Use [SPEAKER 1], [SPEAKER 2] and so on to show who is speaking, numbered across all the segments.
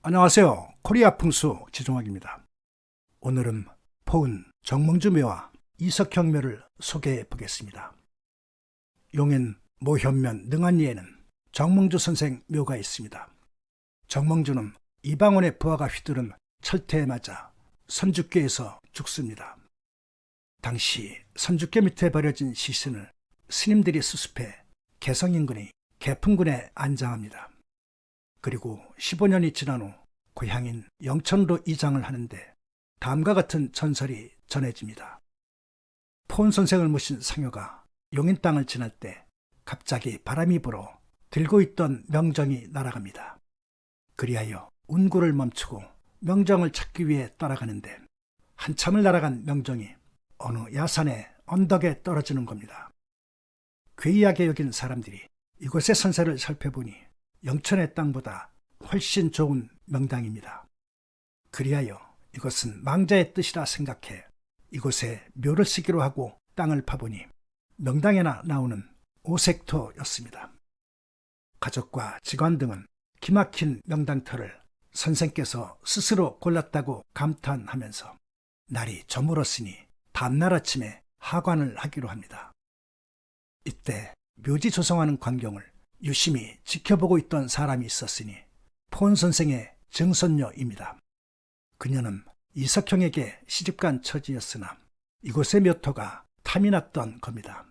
[SPEAKER 1] 안녕하세요. 코리아 풍수 지종학입니다. 오늘은 포은 정몽주 묘와 이석형 묘를 소개해 보겠습니다. 용인 모현면 능안리에는 정몽주 선생 묘가 있습니다. 정몽주는 이방원의 부하가 휘두른 철퇴에 맞아 선주교에서 죽습니다. 당시 선주교 밑에 버려진 시신을 스님들이 수습해 개성인근의 개풍군에 안장합니다. 그리고 15년이 지난 후 고향인 영천으로 이장을 하는데 다음과 같은 전설이 전해집니다. 포은 선생을 모신 상여가 용인 땅을 지날 때 갑자기 바람이 불어 들고 있던 명정이 날아갑니다. 그리하여 운구를 멈추고 명정을 찾기 위해 따라가는데 한참을 날아간 명정이 어느 야산의 언덕에 떨어지는 겁니다. 괴이하게 여긴 사람들이 이곳의 선세를 살펴보니 영천의 땅보다 훨씬 좋은 명당입니다. 그리하여 이것은 망자의 뜻이라 생각해 이곳에 묘를 쓰기로 하고 땅을 파보니 명당에나 나오는 오색토였습니다. 가족과 직원 등은 기막힌 명당터를 선생께서 스스로 골랐다고 감탄하면서 날이 저물었으니 다음날 아침에 하관을 하기로 합니다. 이때 묘지 조성하는 광경을 유심히 지켜보고 있던 사람이 있었으니 포은 선생의 증손녀입니다. 그녀는 이석형에게 시집간 처지였으나 이곳의 묘토가 탐이 났던 겁니다.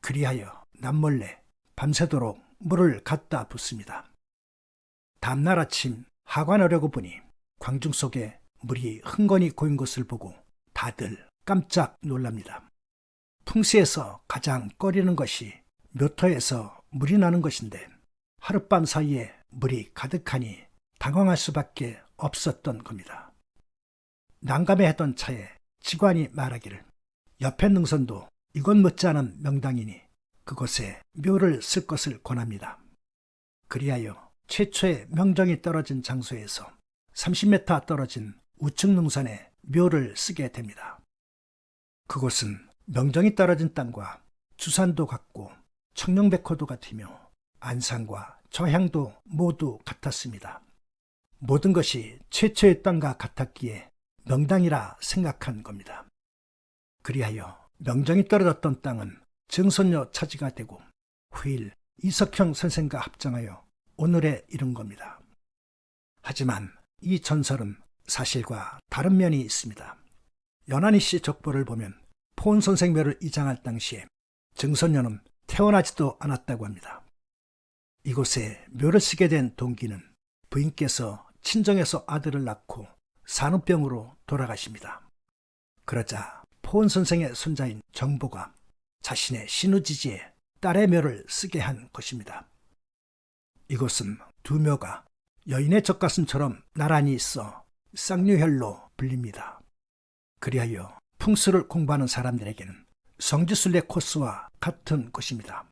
[SPEAKER 1] 그리하여 남몰래 밤새도록 물을 갖다 붓습니다. 다음날 아침 하관하려고 보니 광중 속에 물이 흥건히 고인 것을 보고 다들 깜짝 놀랍니다. 풍수에서 가장 꺼리는 것이 묘토에서 물이 나는 것인데 하룻밤 사이에 물이 가득하니 당황할 수밖에 없었던 겁니다. 난감해하던 차에 직관이 말하기를 옆에 능선도 이곳 못지않은 명당이니 그곳에 묘를 쓸 것을 권합니다. 그리하여 최초의 명정이 떨어진 장소에서 30m 떨어진 우측 능선에 묘를 쓰게 됩니다. 그곳은 명정이 떨어진 땅과 주산도 같고 청룡백호도 같으며 안산과 저향도 모두 같았습니다. 모든 것이 최초의 땅과 같았기에 명당이라 생각한 겁니다. 그리하여 명정이 떨어졌던 땅은 증손녀 차지가 되고 후일 이석형 선생과 합정하여 오늘에 이른 겁니다. 하지만 이 전설은 사실과 다른 면이 있습니다. 연한희 씨 족보를 보면 포은 선생 묘를 이장할 당시에 증손녀는 태어나지도 않았다고 합니다. 이곳에 묘를 쓰게 된 동기는 부인께서 친정에서 아들을 낳고 산후병으로 돌아가십니다. 그러자 포은 선생의 손자인 정보가 자신의 신우지지에 딸의 묘를 쓰게 한 것입니다. 이곳은 두 묘가 여인의 젖가슴처럼 나란히 있어 쌍류혈로 불립니다. 그리하여 풍수를 공부하는 사람들에게는 성지순례 코스와 같은 곳입니다.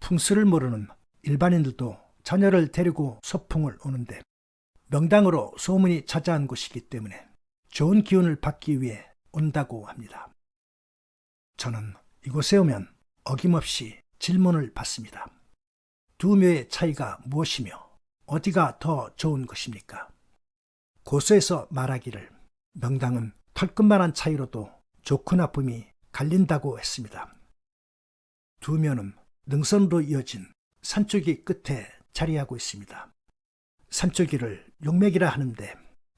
[SPEAKER 1] 풍수를 모르는 일반인들도 자녀를 데리고 소풍을 오는데 명당으로 소문이 자자한 곳이기 때문에 좋은 기운을 받기 위해 온다고 합니다. 저는 이곳에 오면 어김없이 질문을 받습니다. 두 묘의 차이가 무엇이며 어디가 더 좋은 것입니까? 고수에서 말하기를 명당은 털끝만한 차이로도 좋고 나쁨이 갈린다고 했습니다. 두 묘는 능선으로 이어진 산줄기 끝에 자리하고 있습니다. 산줄기를 용맥이라 하는데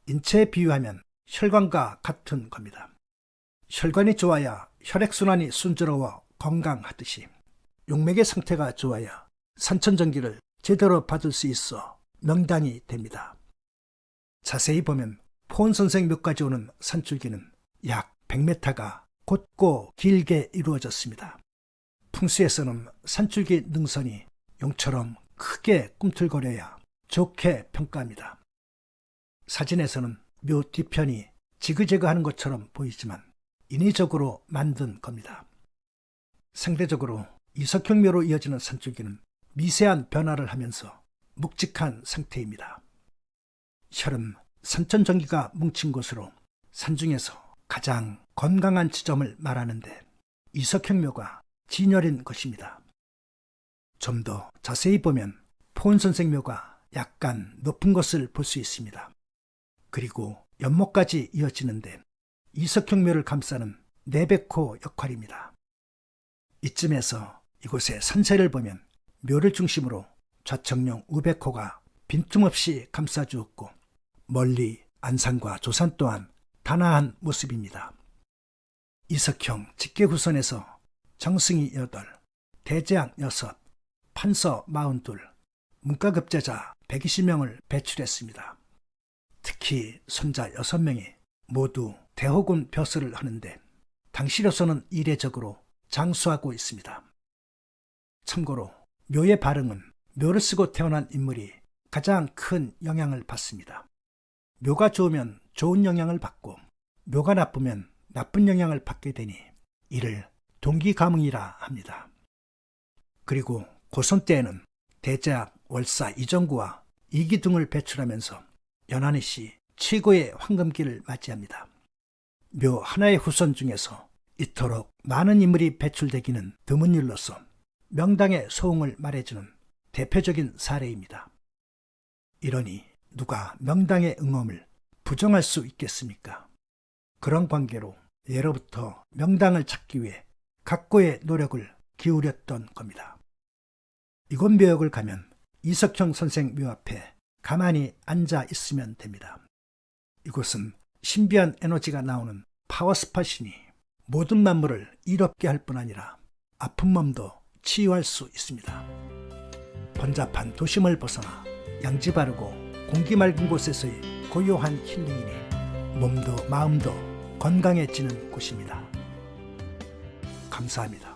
[SPEAKER 1] 인체에 비유하면 혈관과 같은 겁니다. 혈관이 좋아야 혈액순환이 순조로워 건강하듯이 용맥의 상태가 좋아야 산천전기를 제대로 받을 수 있어 명당이 됩니다. 자세히 보면 포은 선생 묘까지 오는 산줄기는 약 100m가 곧고 길게 이루어졌습니다. 풍수에서는 산줄기 능선이 용처럼 크게 꿈틀거려야 좋게 평가합니다. 사진에서는 묘 뒤편이 지그재그하는 것처럼 보이지만 인위적으로 만든 겁니다. 상대적으로 이석형 묘로 이어지는 산줄기는 미세한 변화를 하면서 묵직한 상태입니다. 혈은 산천전기가 뭉친 곳으로 산중에서 가장 건강한 지점을 말하는데 이석형 묘가 진열인 것입니다. 좀 더 자세히 보면 포은 선생 묘가 약간 높은 것을 볼 수 있습니다. 그리고 연못까지 이어지는데 이석형묘를 감싸는 내백호 역할입니다. 이쯤에서 이곳의 산세를 보면 묘를 중심으로 좌청룡 우백호가 빈틈없이 감싸주었고 멀리 안산과 조산 또한 단아한 모습입니다. 이석형 직계후손에서 정승이 8, 대제왕 6, 판서 42, 문과급제자 120명을 배출했습니다. 특히 손자 6명이 모두 대호군 벼슬을 하는데 당시로서는 이례적으로 장수하고 있습니다. 참고로 묘의 발흥은 묘를 쓰고 태어난 인물이 가장 큰 영향을 받습니다. 묘가 좋으면 좋은 영향을 받고 묘가 나쁘면 나쁜 영향을 받게 되니 이를 동기가뭉이라 합니다. 그리고 고선 때에는 대제학 월사 이정구와 이기둥을 배출하면서 연안의 시 최고의 황금기를 맞이합니다. 묘 하나의 후손 중에서 이토록 많은 인물이 배출되기는 드문 일로서 명당의 소흥을 말해주는 대표적인 사례입니다. 이러니 누가 명당의 응엄을 부정할 수 있겠습니까? 그런 관계로 예로부터 명당을 찾기 위해 각고의 노력을 기울였던 겁니다. 이곳 묘역을 가면 이석형 선생 묘 앞에 가만히 앉아 있으면 됩니다. 이곳은 신비한 에너지가 나오는 파워스팟이니 모든 만물을 이롭게 할 뿐 아니라 아픈 몸도 치유할 수 있습니다. 번잡한 도심을 벗어나 양지 바르고 공기 맑은 곳에서의 고요한 힐링이니 몸도 마음도 건강해지는 곳입니다. 감사합니다.